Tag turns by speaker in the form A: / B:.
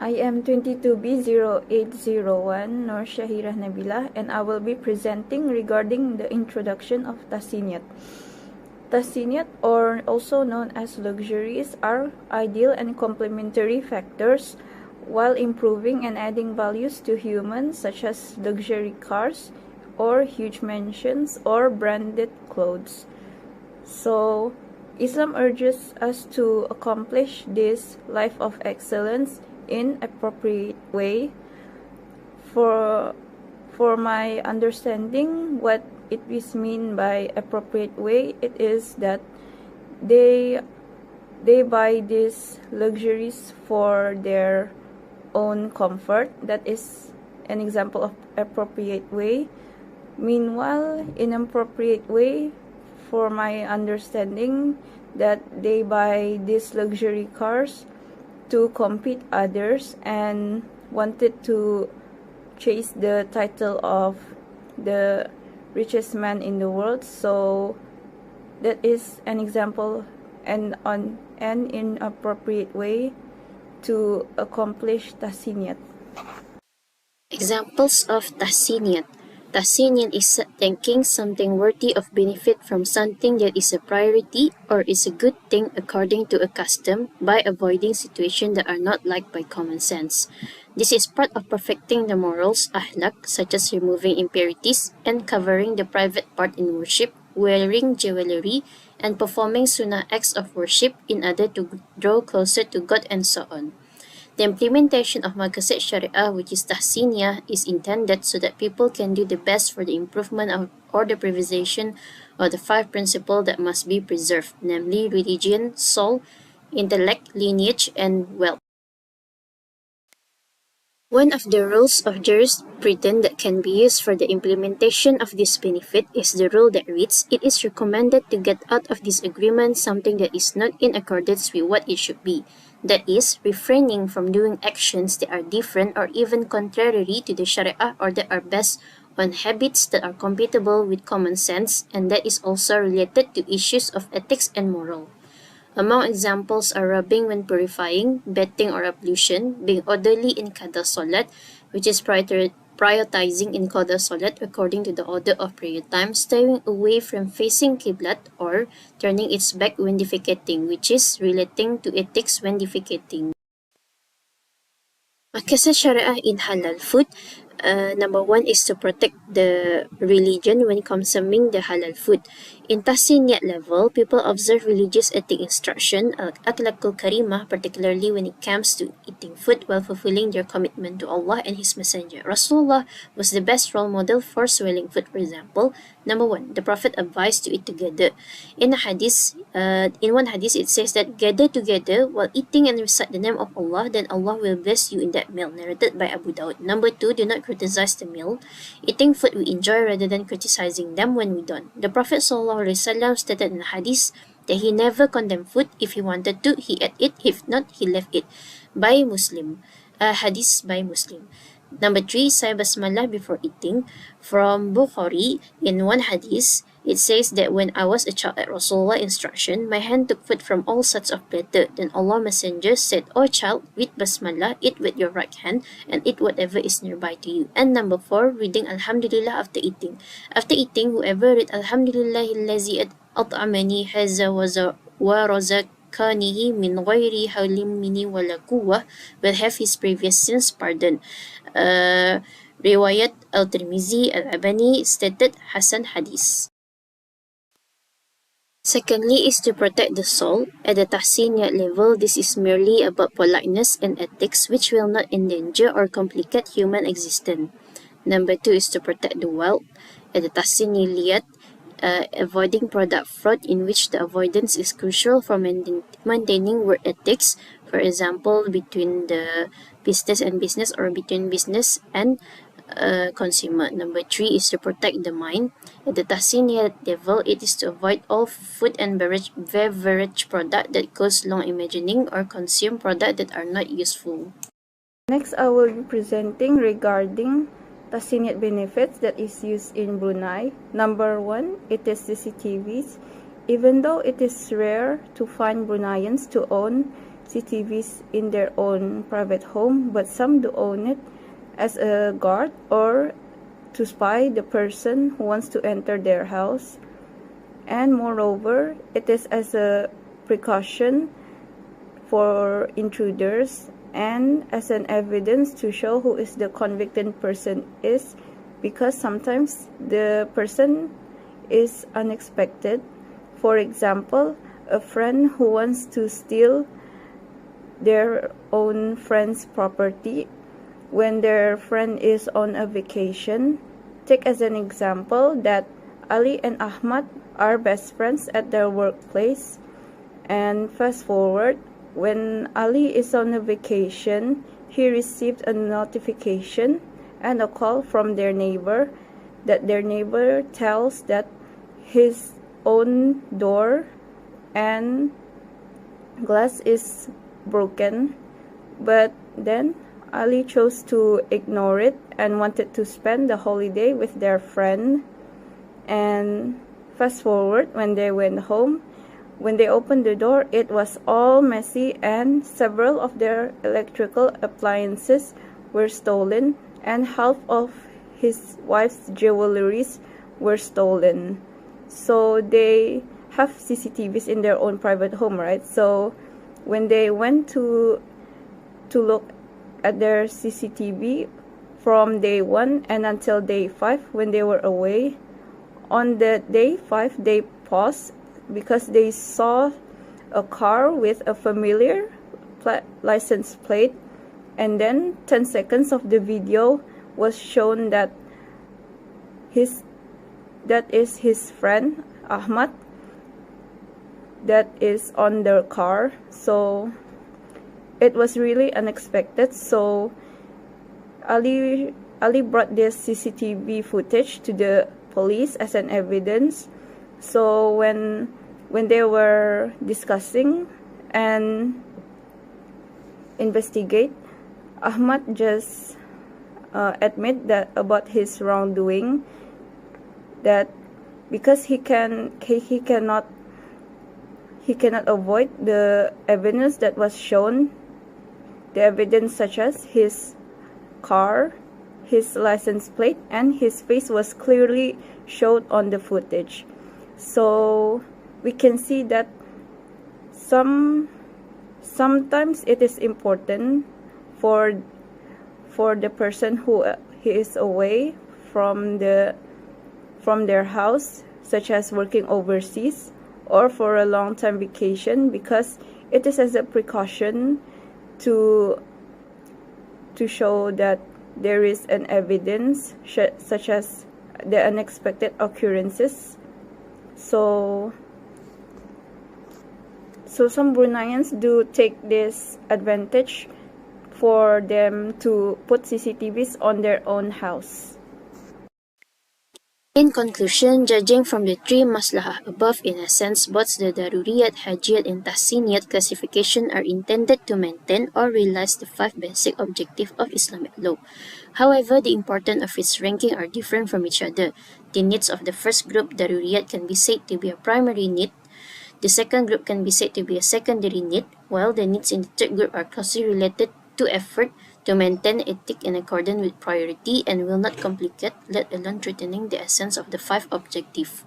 A: I am 22B0801 Nur Shahirah Nabila, and I will be presenting regarding the introduction of Tahsiniyyat. Tahsiniyyat, or also known as luxuries, are ideal and complementary factors while improving and adding values to humans, such as luxury cars or huge mansions or branded clothes. So, Islam urges us to accomplish this life of excellence in appropriate way. For my understanding, what it is mean by appropriate way, it is that they buy these luxuries for their own comfort. That is an example of appropriate way. Meanwhile, inappropriate way, for my understanding, that they buy these luxury cars to compete others and wanted to chase the title of the richest man in the world. So that is an example and on an inappropriate way to accomplish Tahsiniyyat.
B: Examples of Tahsiniyyat. Tahsiniyyat is thinking something worthy of benefit from something that is a priority or is a good thing according to a custom by avoiding situations that are not liked by common sense. This is part of perfecting the morals, ahlak, such as removing impurities and covering the private part in worship, wearing jewelry, and performing sunnah acts of worship in order to draw closer to God and so on. The implementation of Maqasid Shariah, which is Tahsiniyyah, is intended so that people can do the best for the improvement of or the preservation of the 5 principles that must be preserved, namely religion, soul, intellect, lineage, and wealth. One of the rules of jurisprudence that can be used for the implementation of this benefit is the rule that reads, "It is recommended to get out of this agreement something that is not in accordance with what it should be." That is, refraining from doing actions that are different or even contrary to the Shariah or that are based on habits that are compatible with common sense, and that is also related to issues of ethics and moral. Among examples are rubbing when purifying, bathing or ablution, being orderly in Qada Salat, which is prioritizing in Qada Salat according to the order of prayer time, staying away from facing Qiblat, or turning its back when defecating, which is relating to ethics when defecating. Maqasid Shariah in halal food. Number 1 is to protect the religion when consuming the halal food. In Tahsiniyyat level, people observe religious ethic instruction, akhlaqul karimah, particularly when it comes to eating food while fulfilling their commitment to Allah and His Messenger. Rasulullah was the best role model for swallowing food, for example. Number 1, the Prophet advised to eat together. In one hadith, it says that gather together while eating and recite the name of Allah, then Allah will bless you in that meal, narrated by Abu Dawud. Number 2, do not criticize the meal. Eating food we enjoy rather than criticizing them when we don't. The Prophet ﷺ stated in the hadith that he never condemned food. If he wanted to, he ate it. If not, he left it. By Muslim. Hadith by Muslim. Number 3, say basmalah before eating. From Bukhari, in one hadith, it says that when I was a child at Rasulullah instruction, my hand took food from all sorts of platter. Then Allah Messenger said, "O child, read basmalah, eat with your right hand, and eat whatever is nearby to you." And number 4, reading Alhamdulillah after eating. After eating, whoever read Alhamdulillahillazi at'amani haza wa razaqanihi min ghairi hawlin minni wala quwwah will have his previous sins pardoned. Riwayat Al-Tirmizi Al-Abani stated Hasan Hadith. Secondly is to protect the soul. At the Tahsiniyyat level, this is merely about politeness and ethics which will not endanger or complicate human existence. Number 2 is to protect the wealth. At the Tahsiniyyat, avoiding product fraud, in which the avoidance is crucial for maintaining work ethics, for example, between the business and business or between business and consumer. Number 3 is to protect the mind. At the Tahsiniyyat level, it is to avoid all food and beverage product that goes long imagining or consume product that are not useful.
A: Next, I will be presenting regarding Tahsiniyyat benefits that is used in Brunei. Number 1, it is CCTVs. Even though it is rare to find Bruneians to own CCTVs in their own private home, but some do own it as a guard or to spy the person who wants to enter their house. And moreover, it is as a precaution for intruders and as an evidence to show who is the convicted person is, because sometimes the person is unexpected. For example, a friend who wants to steal their own friend's property when their friend is on a vacation. Take as an example that Ali and Ahmad are best friends at their workplace, and fast forward, when Ali is on a vacation, he received a notification and a call from their neighbor that their neighbor tells that his own door and glass is broken, but then Ali chose to ignore it and wanted to spend the holiday with their friend. And fast forward, when they went home, when they opened the door, it was all messy and several of their electrical appliances were stolen and half of his wife's jewelries were stolen. So they have CCTVs in their own private home, right? So when they went to look at their CCTV from day 1 and until day 5 when they were away, on the day 5 they paused because they saw a car with a familiar license plate, and then 10 seconds of the video was shown that is his friend Ahmad that is on their car. So it was really unexpected. So Ali brought this CCTV footage to the police as an evidence. So when they were discussing and investigate, Ahmad just admit that about his wrongdoing, that because he cannot avoid the evidence that was shown, the evidence such as his car, his license plate, and his face was clearly showed on the footage. So we can see that sometimes it is important for the person who he is away from their house, such as working overseas or for a long time vacation, because it is as a precaution to show that there is an evidence such as the unexpected occurrences. So some Bruneians do take this advantage for them to put CCTVs on their own house.
B: In conclusion, judging from the three maslahah above, in a sense, both the Daruriyat, Hajiyat, and Tahsiniyyat classification are intended to maintain or realize the 5 basic objectives of Islamic law. However, the importance of its ranking are different from each other. The needs of the first group, Daruriyat, can be said to be a primary need. The second group can be said to be a secondary need, while the needs in the third group are closely related to effort to maintain ethic in accordance with priority and will not complicate, let alone threatening the essence of the 5 objectives.